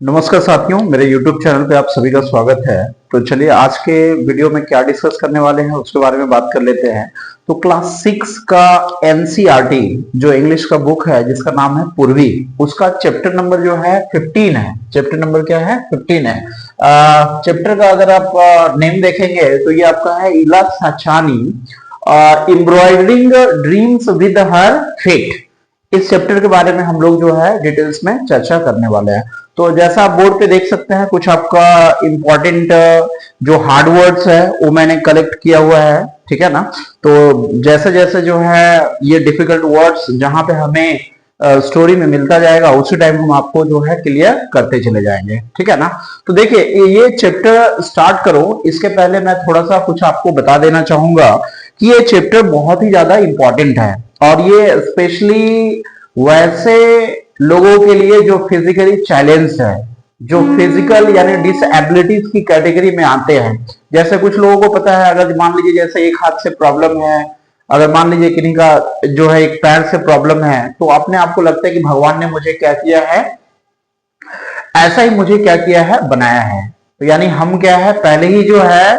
नमस्कार साथियों, मेरे YouTube चैनल पे आप सभी का स्वागत है। तो चलिए आज के वीडियो में क्या डिस्कस करने वाले हैं उसके बारे में बात कर लेते हैं। तो क्लास 6 का एनसीईआरटी जो इंग्लिश का बुक है जिसका नाम है पूर्वी, उसका चैप्टर नंबर जो है 15 है। चैप्टर नंबर क्या है? 15 है। चैप्टर का अगर आप नेम देखेंगे तो ये आपका है Ila Sachani embroidering dreams with her feet. इस चैप्टर के बारे में हम लोग जो है डिटेल्स में चर्चा करने वाले हैं। तो जैसा आप बोर्ड पे देख सकते हैं, कुछ आपका इंपॉर्टेंट जो हार्ड वर्ड्स है वो मैंने कलेक्ट किया हुआ है, ठीक है ना। तो जैसे जैसे जो है ये डिफिकल्ट वर्ड्स जहां पे हमें स्टोरी में मिलता जाएगा उसी टाइम हम आपको जो है क्लियर करते चले जाएंगे, ठीक है ना। तो देखिए ये चैप्टर स्टार्ट करो इसके पहले मैं थोड़ा सा कुछ आपको बता देना चाहूंगा कि ये चैप्टर बहुत ही ज्यादा इंपॉर्टेंट है और ये स्पेशली वैसे लोगों के लिए जो फिजिकली चैलेंज है, जो फिजिकल यानी डिसएबिलिटीज की कैटेगरी में आते हैं। जैसे कुछ लोगों को पता है, अगर मान लीजिए जैसे एक हाथ से प्रॉब्लम है, अगर मान लीजिए किन्हीं का जो है एक पैर से प्रॉब्लम है, तो अपने आप को लगता है कि भगवान ने मुझे क्या किया है, ऐसा ही मुझे क्या किया है, बनाया है। तो यानी हम क्या है, पहले ही जो है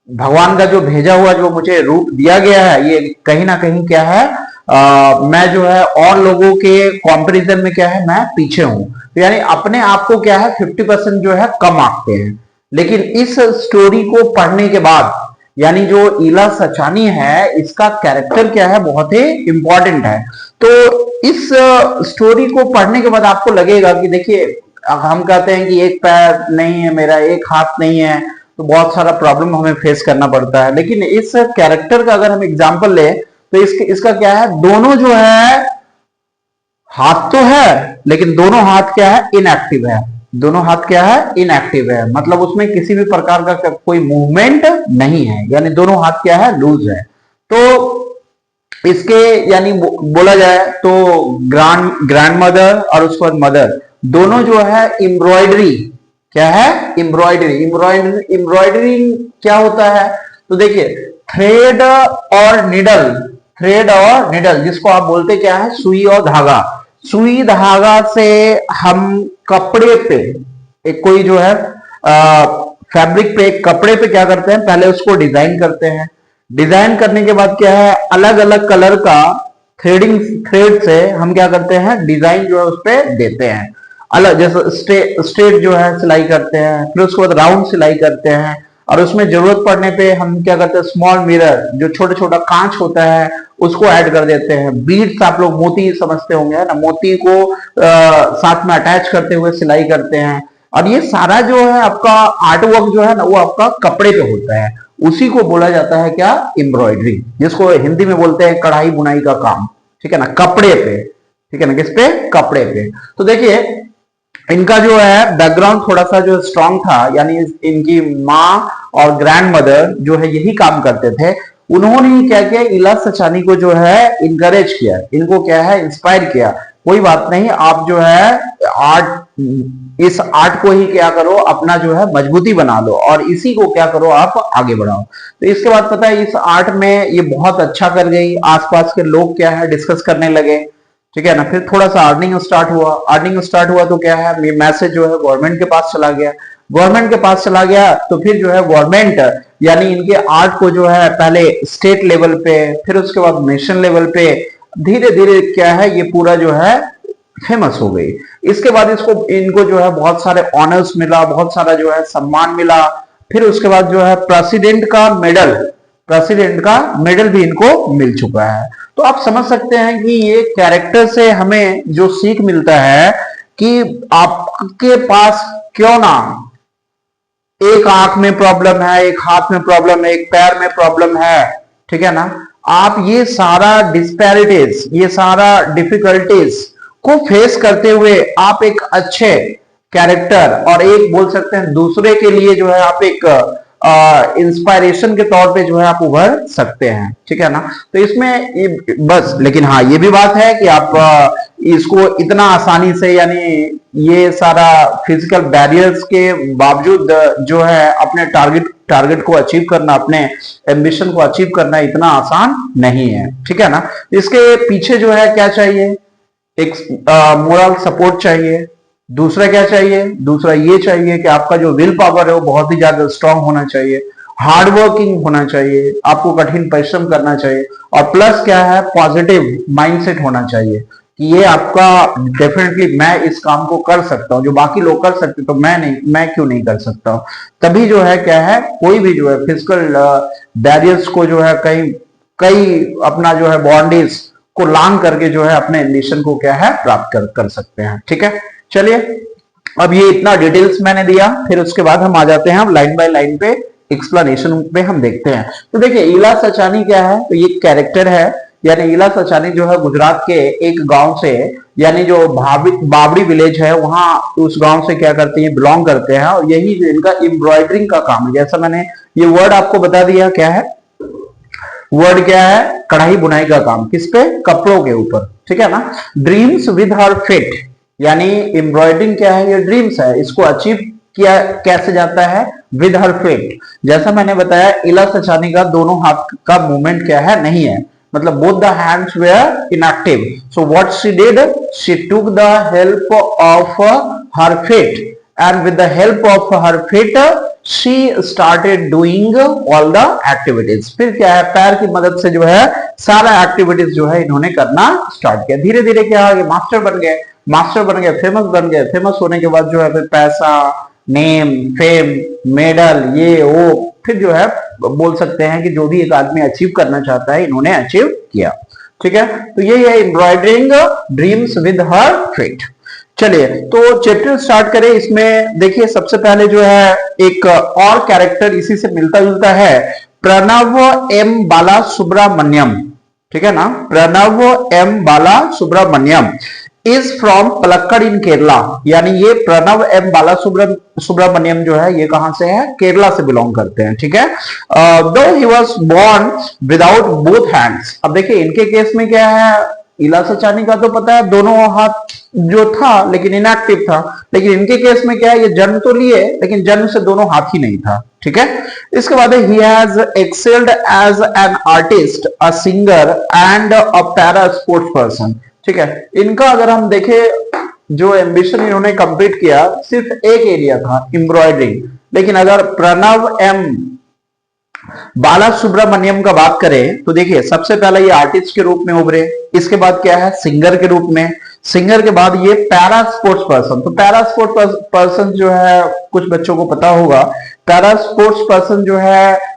भगवान का जो भेजा हुआ जो मुझे रूप दिया गया है, ये कहीं ना कहीं क्या है, मैं जो है और लोगों के कंपैरिजन में क्या है, मैं पीछे हूं। तो यानी अपने आप को क्या है 50% जो है कम आंकते हैं। लेकिन इस स्टोरी को पढ़ने के बाद यानी जो इला सचानी है इसका कैरेक्टर क्या है, बहुत ही इंपॉर्टेंट है। तो इस स्टोरी को पढ़ने के बाद आपको लगेगा कि देखिए, हम कहते हैं कि एक पैर नहीं है मेरा, एक हाथ नहीं है, तो बहुत सारा प्रॉब्लम हमें फेस करना पड़ता है। लेकिन इस कैरेक्टर का अगर हम एग्जांपल ले तो इसका क्या है, दोनों जो है हाथ तो है लेकिन दोनों हाथ क्या है, इनएक्टिव है। दोनों हाथ क्या है, इनएक्टिव है, मतलब उसमें किसी भी प्रकार का कोई मूवमेंट नहीं है, यानी दोनों हाथ क्या है, लूज है। तो इसके यानी बोला जाए तो ग्रैंड मदर और उसके बाद मदर दोनों जो है एम्ब्रॉयडरी क्या है, एम्ब्रॉयडरी क्या होता है। तो देखिए थ्रेड और निडल जिसको आप बोलते क्या है, सुई और धागा। सुई धागा से हम कपड़े पे एक कोई जो है फैब्रिक पे, कपड़े पे क्या करते हैं, पहले उसको डिजाइन करते हैं। डिजाइन करने के बाद क्या है, अलग अलग कलर का थ्रेड से हम क्या करते हैं, डिजाइन जो है उस पर देते हैं। अलग जैसे स्ट्रेट जो है सिलाई करते हैं, फिर उसके बाद राउंड सिलाई करते हैं, और उसमें जरूरत पड़ने पे हम क्या करते हैं, स्मॉल मिरर जो छोटा छोटा कांच होता है उसको ऐड कर देते हैं। बीड्स आप लोग मोती समझते होंगे, है ना, मोती को साथ में अटैच करते हुए सिलाई करते हैं। और ये सारा जो है आपका आर्ट वर्क जो है ना, वो आपका कपड़े पे होता है। उसी को बोला जाता है क्या, एम्ब्रॉयडरी, जिसको हिंदी में बोलते हैं कढ़ाई बुनाई का काम, ठीक है ना, कपड़े पे, ठीक है ना, किस पे, कपड़े पे। तो देखिए इनका जो है बैकग्राउंड थोड़ा सा जो स्ट्रांग था, यानी इनकी माँ और ग्रैंड मदर जो है यही काम करते थे। उन्होंने क्या किया, इला सचानी को जो है इनकरेज किया, इनको क्या है, इंस्पायर किया। कोई बात नहीं, आप जो है इस आर्ट को ही क्या करो, अपना जो है मजबूती बना लो और इसी को क्या करो, आप आगे बढ़ाओ। तो इसके बाद पता है इस आर्ट में ये बहुत अच्छा कर गई, आसपास के लोग क्या है डिस्कस करने लगे, ठीक है ना। फिर थोड़ा सा अर्निंग स्टार्ट हुआ तो क्या है, मैसेज जो है गवर्नमेंट के पास चला गया। तो फिर जो है गवर्नमेंट यानी इनके आर्ट को जो है पहले स्टेट लेवल पे, फिर उसके बाद नेशनल लेवल पे धीरे धीरे क्या है, ये पूरा जो है फेमस हो गई। इसके बाद इनको जो है बहुत सारे ऑनर्स मिला, बहुत सारा जो है सम्मान मिला। फिर उसके बाद जो है प्रेसिडेंट का मेडल भी इनको मिल चुका है। तो आप समझ सकते हैं कि ये कैरेक्टर से हमें जो सीख मिलता है कि आपके पास क्यों ना एक आंख में प्रॉब्लम है, एक हाथ में प्रॉब्लम है, एक पैर में प्रॉब्लम है, ठीक है ना, आप ये सारा डिस्पैरिटीज, ये सारा डिफिकल्टीज को फेस करते हुए आप एक अच्छे कैरेक्टर और एक बोल सकते हैं दूसरे के लिए जो है आप एक इंस्पायरेशन के तौर पे जो है आप उभर सकते हैं, ठीक है ना। तो इसमें बस, लेकिन हाँ ये भी बात है कि आप इसको इतना आसानी से यानी ये सारा फिजिकल बैरियर्स के बावजूद जो है अपने टारगेट को अचीव करना, अपने एम्बिशन को अचीव करना इतना आसान नहीं है, ठीक है ना। इसके पीछे जो है क्या चाहिए, एक मोरल सपोर्ट चाहिए, दूसरा क्या चाहिए, दूसरा ये चाहिए कि आपका जो विल पावर है वो बहुत ही ज्यादा स्ट्रांग होना चाहिए, हार्ड वर्किंग होना चाहिए, आपको कठिन परिश्रम करना चाहिए, और प्लस क्या है, पॉजिटिव माइंडसेट होना चाहिए कि ये आपका डेफिनेटली मैं इस काम को कर सकता हूँ, जो बाकी लोग कर सकते तो मैं नहीं, मैं क्यों नहीं कर सकता हूँ। तभी जो है क्या है, कोई भी जो है फिजिकल बैरियर्स को जो है कई कई अपना जो है बाउंड्रीज को लांग करके जो है अपने एम्बिशन को क्या है प्राप्त कर सकते हैं। ठीक है, चलिए अब ये इतना डिटेल्स मैंने दिया, फिर उसके बाद हम आ जाते हैं लाइन बाय लाइन पे एक्सप्लेनेशन पे हम देखते हैं। तो देखिए इला सचानी क्या है, तो ये कैरेक्टर है, यानी इला सचानी जो है गुजरात के एक गांव से, यानी जो बाबरी विलेज है वहां, उस गांव से क्या करते हैं, बिलोंग करते हैं, और यही जो इनका एम्ब्रॉयडरिंग का काम है। जैसा मैंने ये वर्ड आपको बता दिया, क्या है वर्ड, क्या है, कढ़ाई बुनाई का काम, किस पे, कपड़ों के ऊपर। ठीक है ना। ड्रीम्स विद हर फिट, यानी एम्ब्रॉयडरिंग क्या है, ये ड्रीम्स है, इसको अचीव किया कैसे जाता है, विद हर फिट। जैसा मैंने बताया इला सचानी का दोनों हाथ का मूवमेंट क्या है, नहीं है, मतलब both the hands were inactive. So what she did, she took the help of her feet, and with the help of her feet she started doing all the activities. फिर क्या है, पैर की मदद से जो है सारा एक्टिविटीज जो है इन्होंने करना स्टार्ट किया। धीरे धीरे क्या हो गया, मास्टर बन गए, मास्टर बन गए, फेमस बन गए, फेमस होने के बाद जो है फिर पैसा, नेम, फेम, मेडल, ये वो, फिर जो है बोल सकते हैं कि जो भी एक आदमी अचीव करना चाहता है इन्होंने अचीव किया। ठीक है, तो ये है embroidering dreams with her fit. चलिए तो चैप्टर स्टार्ट करें। इसमें देखिए सबसे पहले जो है एक और कैरेक्टर इसी से मिलता जुलता है, प्रणव एम बाला सुब्रमण्यम। ठीक है ना, Pranav M Bala Subramaniam is from Palakkad in Kerala, यानी ये प्रणव एम बाला सुब्रमण्यम जो है ये कहां से है, केरला से बिलोंग करते हैं। ठीक है, दो ही was born without both hands. अब देखिए इनके केस में क्या है, इला सचानी का तो पता है दोनों हाथ जो था लेकिन इनएक्टिव था, लेकिन इनके केस में क्या है, ये जन्म तो लिए लेकिन जन्म से दोनों हाथ ही नहीं था। ठीक है, इसके बाद ही has excelled as an artist, a singer and a para sports person. ठीक है, इनका अगर हम देखें जो एम्बिशन इन्होंने कंप्लीट किया सिर्फ एक एरिया था, एम्ब्रॉयडरिंग। लेकिन अगर प्रणव एम बाला सुब्रमण्यम का बात करें तो देखिए सबसे पहले ये आर्टिस्ट के रूप में उभरे, इसके बाद क्या है सिंगर के रूप में, सिंगर के बाद ये पैरा स्पोर्ट्स पर्सन। तो पैरा स्पोर्ट्स पर्सन जो है कुछ बच्चों को पता होगा, पैरा स्पोर्ट्स पर्सन जो है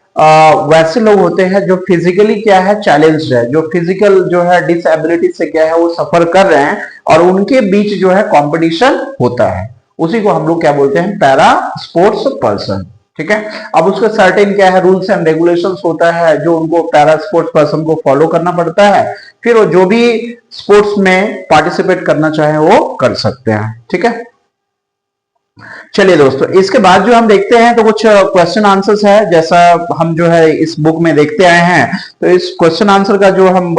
वैसे लोग होते हैं जो फिजिकली क्या है चैलेंज्ड है, जो फिजिकल जो है डिसएबिलिटी से क्या है वो सफर कर रहे हैं, और उनके बीच जो है कंपटीशन होता है, उसी को हम लोग क्या बोलते हैं, पैरा स्पोर्ट्स पर्सन। ठीक है, अब उसका सर्टेन क्या है रूल्स एंड रेगुलेशंस होता है जो उनको पैरा स्पोर्ट्स पर्सन को फॉलो करना पड़ता है, फिर वो जो भी स्पोर्ट्स में पार्टिसिपेट करना चाहे वो कर सकते हैं। ठीक है, चलिए दोस्तों इसके बाद जो हम देखते हैं तो कुछ क्वेश्चन आंसर्स है, जैसा हम जो है इस बुक में देखते आए हैं, तो इस क्वेश्चन आंसर का जो हम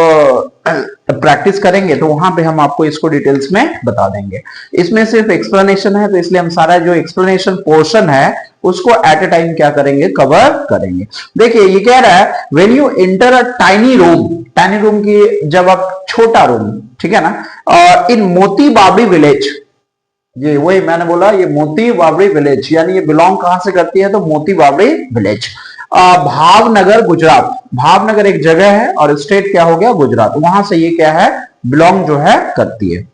प्रैक्टिस करेंगे तो वहां पे हम आपको इसको डिटेल्स में बता देंगे। इसमें सिर्फ एक्सप्लेनेशन है तो इसलिए हम सारा जो एक्सप्लेनेशन पोर्शन है उसको एट अ टाइम क्या करेंगे, कवर करेंगे। देखिए ये कह रहा है when you enter a tiny room की जब आप छोटा रूम, ठीक है ना, इन मोती बाबरी विलेज, ये वही मैंने बोला ये मोती बाबरी विलेज, यानी ये बिलोंग कहां से करती है, तो मोती बाबरी विलेज, भावनगर गुजरात। भावनगर एक जगह है और स्टेट क्या हो गया, गुजरात, वहां से ये क्या है बिलोंग जो है करती है।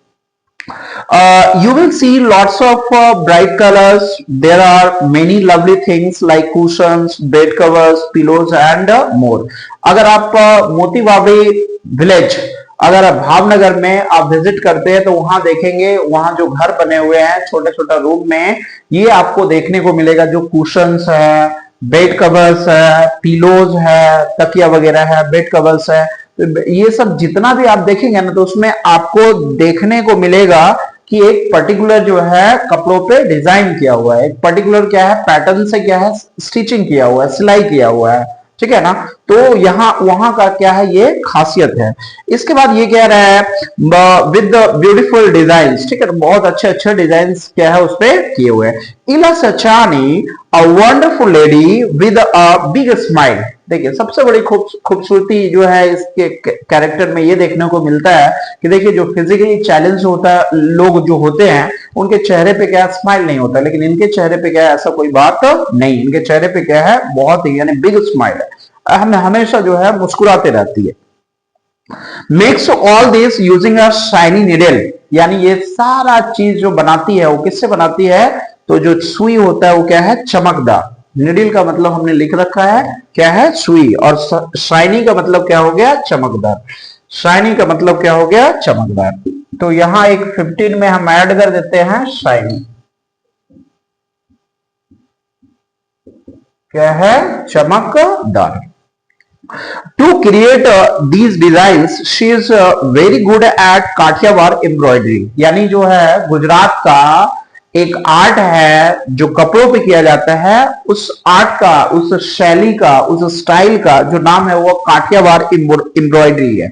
You will see lots of bright colors. There are many lovely things like cushions, bed covers, pillows and more. अगर आप मोती बाबरी विलेज अगर भावनगर में आप विजिट करते हैं तो वहां देखेंगे, वहां जो घर बने हुए हैं छोटे छोटा रूम में, ये आपको देखने को मिलेगा, जो कुशंस है, बेड कवर्स है, पिलोज है, तकिया वगैरह है, बेड कवर्स है, ये सब जितना भी आप देखेंगे ना तो उसमें आपको देखने को मिलेगा कि एक पर्टिकुलर जो है कपड़ों पे डिजाइन किया हुआ है, एक पर्टिकुलर क्या है पैटर्न से क्या है स्टिचिंग किया हुआ है, सिलाई किया हुआ है। ठीक है ना, तो यहाँ वहां का क्या है, ये खासियत है। इसके बाद ये कह रहा है विद ब्यूटीफुल डिजाइन, ठीक है, बहुत अच्छे अच्छे डिजाइन क्या है उस पे किए हुए हैं। Ila Sachani a wonderful lady with a big smile. देखिए सबसे बड़ी खूबसूरती जो है इसके कैरेक्टर में ये देखने को मिलता है कि देखिए जो फिजिकली चैलेंज होता है लोग जो होते हैं उनके चेहरे पे क्या स्माइल नहीं होता, लेकिन इनके चेहरे पे क्या है ऐसा कोई बात नहीं, इनके चेहरे पे क्या है बहुत ही यानी बिग स्माइल है, हमें हमेशा जो है मुस्कुराते रहती है। Makes all this using a shiny needle, यानी ये सारा चीज जो बनाती है वो किससे बनाती है, तो जो सुई होता है वो क्या है चमकदार, निडिल का मतलब हमने लिख रखा है क्या है सुई, और शाइनी का मतलब क्या हो गया चमकदार, शाइनी का मतलब क्या हो गया चमकदार। तो यहां एक 15 में हम ऐड कर देते हैं शाइनी, क्या है चमकदार। To create these designs, she is very good at Kathiawar embroidery, यानी जो है गुजरात का एक आर्ट है जो कपड़ों पे किया जाता है, उस आर्ट का, उस शैली का, उस स्टाइल का जो नाम है वो काठियावाड़ एम्ब्रॉयडरी है।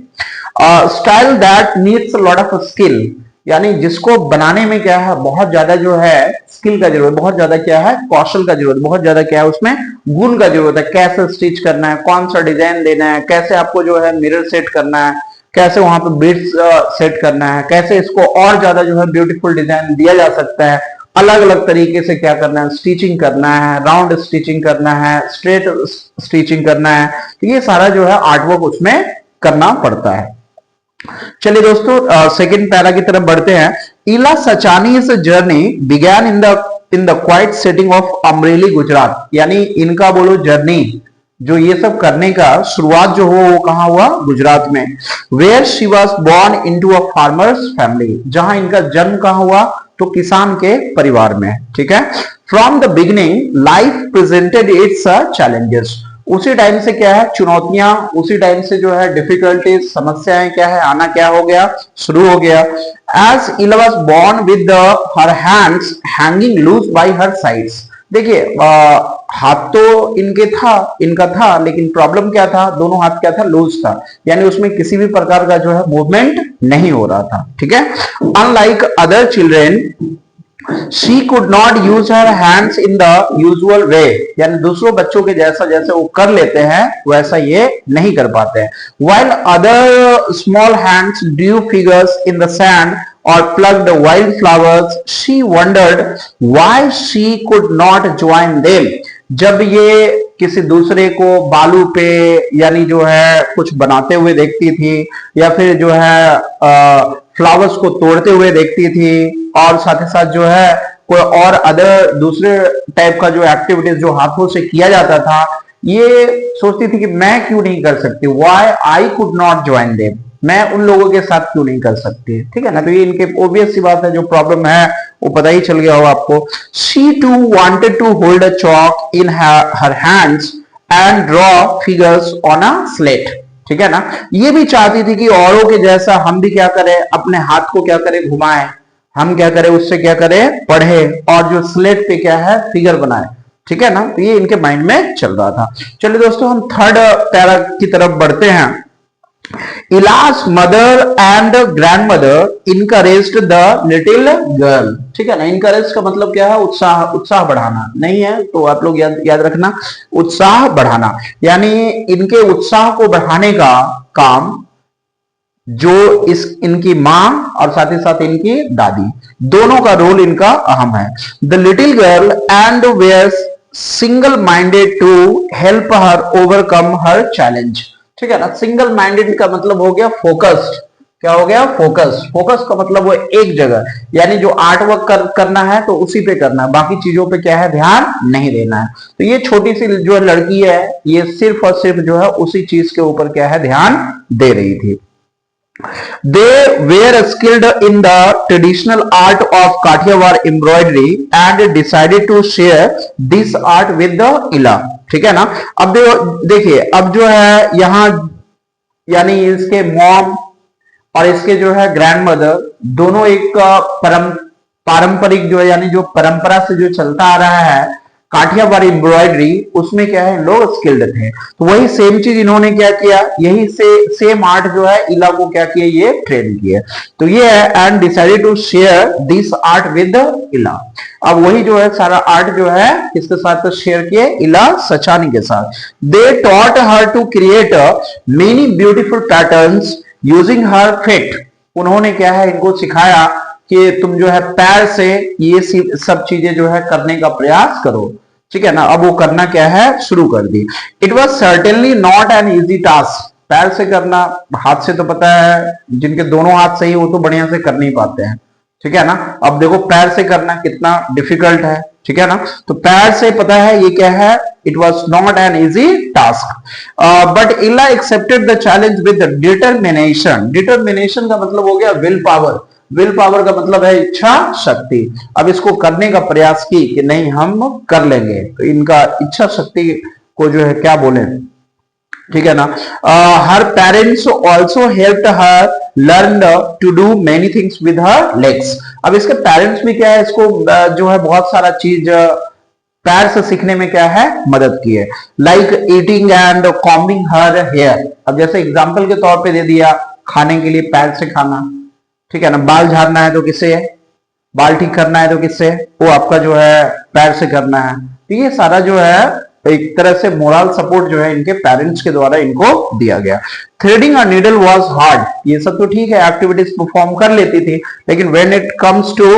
Style that needs lot of skill, यानी जिसको बनाने में क्या है बहुत ज्यादा जो है स्किल का जरूरत, बहुत ज्यादा क्या है कौशल का जरूरत, बहुत ज्यादा क्या है उसमें गुण का जरूरत है, कैसे स्टिच करना है, कौन सा डिजाइन देना है, कैसे आपको जो है मिरर सेट करना है, कैसे वहां पे बीड्स सेट करना है, कैसे इसको और ज्यादा जो है ब्यूटीफुल डिजाइन दिया जा सकता है, अलग अलग तरीके से क्या करना है, स्टिचिंग करना है, राउंड स्टिचिंग करना है, स्ट्रेट स्टिचिंग करना है, तो ये सारा जो है आर्टवर्क उसमें करना पड़ता है। चलिए दोस्तों सेकंड पैरा की तरफ बढ़ते हैं। इला सचानी इस journey began in the quite sitting of Amreli Gujarat, यानी इनका बोलो जर्नी जो ये सब करने का शुरुआत जो हो वो कहां हुआ, गुजरात में। Where she was born into a farmer's family, जहां इनका जन्म कहां हुआ, तो किसान के परिवार में, ठीक है। From the beginning life presented it's challenges, उसी टाइम से क्या है चुनौतियां, उसी टाइम से जो है डिफिकल्टीज समस्याएं क्या है आना क्या हो गया, शुरू हो गया। As Ila was born with her hands hanging loose by her sides, देखिए हाथ तो इनका था लेकिन प्रॉब्लम क्या था, दोनों हाथ क्या था लूज था, यानी उसमें किसी भी प्रकार का जो है मूवमेंट नहीं हो रहा था, ठीक है। Unlike other children she could not use her hands in the usual way, यानी दूसरों बच्चों के जैसा जैसे वो कर लेते हैं वैसा ये नहीं कर पाते हैं। while other small hands drew figures in the sand or plucked wild flowers, she wondered why she could not join them, जब ये किसी दूसरे को बालू पे यानी जो है कुछ बनाते हुए देखती थी, या फिर जो है फ्लावर्स को तोड़ते हुए देखती थी, और साथ ही साथ जो है कोई और अदर दूसरे टाइप का जो एक्टिविटीज जो हाथों से किया जाता था, ये सोचती थी कि मैं क्यों नहीं कर सकती, why I could not join them, मैं उन लोगों के साथ क्यों नहीं कर सकती, ठीक है ना। तो ये इनके ऑब्वियस सी बात है, जो प्रॉब्लम है वो पता ही चल गया होगा आपको। She too wanted to hold a chalk in her hands and draw figures on a slate, ठीक है ना। ये भी चाहती थी कि औरों के जैसा हम भी क्या करें, अपने हाथ को क्या करें घुमाएं, हम क्या करें उससे क्या करें पढ़े, और जो स्लेट पे क्या है फिगर बनाए, ठीक है ना। तो ये इनके माइंड में चल रहा था। चलिए दोस्तों हम थर्ड पैरा की तरफ बढ़ते हैं। इलाज mother and grand mother encouraged the little girl, ठीक है ना। इनकरेज का मतलब क्या है, उत्साह, उत्साह बढ़ाना नहीं है तो आप लोग याद रखना, उत्साह बढ़ाना, यानी इनके उत्साह को बढ़ाने का काम जो इनकी मां और साथ ही साथ इनकी दादी दोनों का रोल इनका अहम है। The little girl and wears single minded to help her overcome her challenge, ठीक है ना। सिंगल माइंडेड का मतलब हो गया फोकस्ड, क्या हो गया फोकस, फोकस का मतलब वो एक जगह, यानी जो आर्ट वर्क करना है तो उसी पे करना है, बाकी चीजों पे क्या है ध्यान नहीं देना है। तो ये छोटी सी जो लड़की है ये सिर्फ और सिर्फ जो है उसी चीज के ऊपर क्या है ध्यान दे रही थी। They were skilled in the traditional art of Kathiawar embroidery and decided to share this art with the Ila, ठीक है ना। अब देखिए अब जो है यहाँ यानी इसके मॉम और इसके जो है ग्रैंड मदर दोनों एक पारंपरिक जो है यानी जो परंपरा से जो चलता आ रहा है काठियावाड़ी एम्ब्रॉयडरी, उसमें क्या है लोग स्किल्ड थे। तो वही सेम चीज इन्होंने क्या किया, यही से सेम आर्ट जो है इला को क्या किया, ये ट्रेन किया। तो ये है and decided to share this art with Ila. अब वही जो है सारा आर्ट जो है किसके साथ शेयर किए, इला सचानी के साथ। They taught her to create many beautiful patterns using her feet. उन्होंने क्या है इनको सिखाया कि तुम जो है पैर से ये सब चीजें जो है करने का प्रयास करो, ठीक है ना। अब वो करना क्या है शुरू कर दी। It was certainly not an easy task. पैर से करना, हाथ से तो पता है जिनके दोनों हाथ सही वो तो बढ़िया से कर नहीं पाते हैं, ठीक है ना। अब देखो पैर से करना कितना डिफिकल्ट है, ठीक है ना। तो पैर से पता है ये क्या है, it was not an easy task but Ila accepted the challenge with determination. Determination का मतलब हो गया विल पावर। विल पावर का मतलब है इच्छा शक्ति। अब इसको करने का प्रयास की कि नहीं हम कर लेंगे, तो इनका इच्छा शक्ति को जो है क्या बोले, ठीक है ना। Her parents also helped her learn to do many things with her legs. अब इसके पेरेंट्स भी क्या है इसको जो है बहुत सारा चीज पैर से सीखने में क्या है मदद की है। Like eating and combing her hair. अब जैसे एग्जांपल के तौर पे दे दिया, खाने के लिए पैर से खाना, ठीक है ना। बाल झाड़ना है तो किससे, बाल ठीक करना है तो किससे, वो आपका जो है पैर से करना है। तो ये सारा जो है एक तरह से मोरल सपोर्ट जो है इनके पेरेंट्स के द्वारा इनको दिया गया। Threading a needle was hard. ये सब तो ठीक है एक्टिविटीज परफॉर्म कर लेती थी, लेकिन व्हेन इट कम्स टू,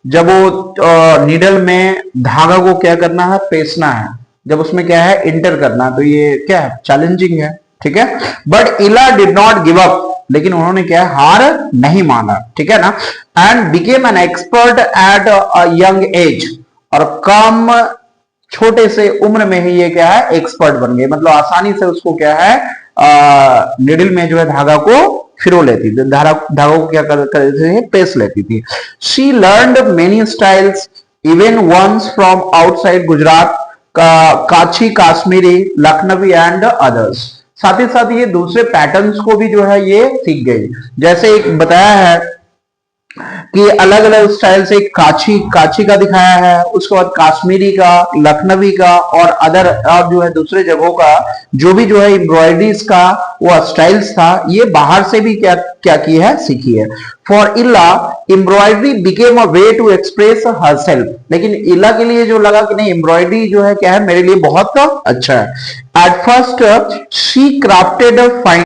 जब वो नीडल में धागा को क्या करना है पेसना है, जब उसमें क्या है इंटर करना, तो ये क्या है चैलेंजिंग है, ठीक है। बट इला डिड नॉट गिव अप। लेकिन उन्होंने क्या हार नहीं माना, ठीक है ना। And became an expert at a young age. और कम छोटे से उम्र में ही ये क्या है एक्सपर्ट बन गए। मतलब आसानी से उसको क्या है निडल में जो है धागा को फिरो लेती थी, धागा को क्या करते थे पेस लेती थी। She learned many styles even ones from outside Gujarat, Kutchi, Kashmiri, Lucknowi and others. साथ ही साथ ये दूसरे पैटर्न्स को भी जो है ये सीख गई। जैसे एक बताया है कि अलग अलग स्टाइल से काची का दिखाया है, उसके बाद काश्मीरी का, लखनवी का और अदर जो है दूसरे जगहों का जो भी जो है एम्ब्रॉयडरीज का वो स्टाइल्स था, ये बाहर से भी क्या की है सीखी है। For Ila embroidery became a way to express herself. लेकिन इला के लिए जो लगा कि नहीं एम्ब्रॉयडरी जो है क्या है मेरे लिए बहुत अच्छा है। At first she crafted fine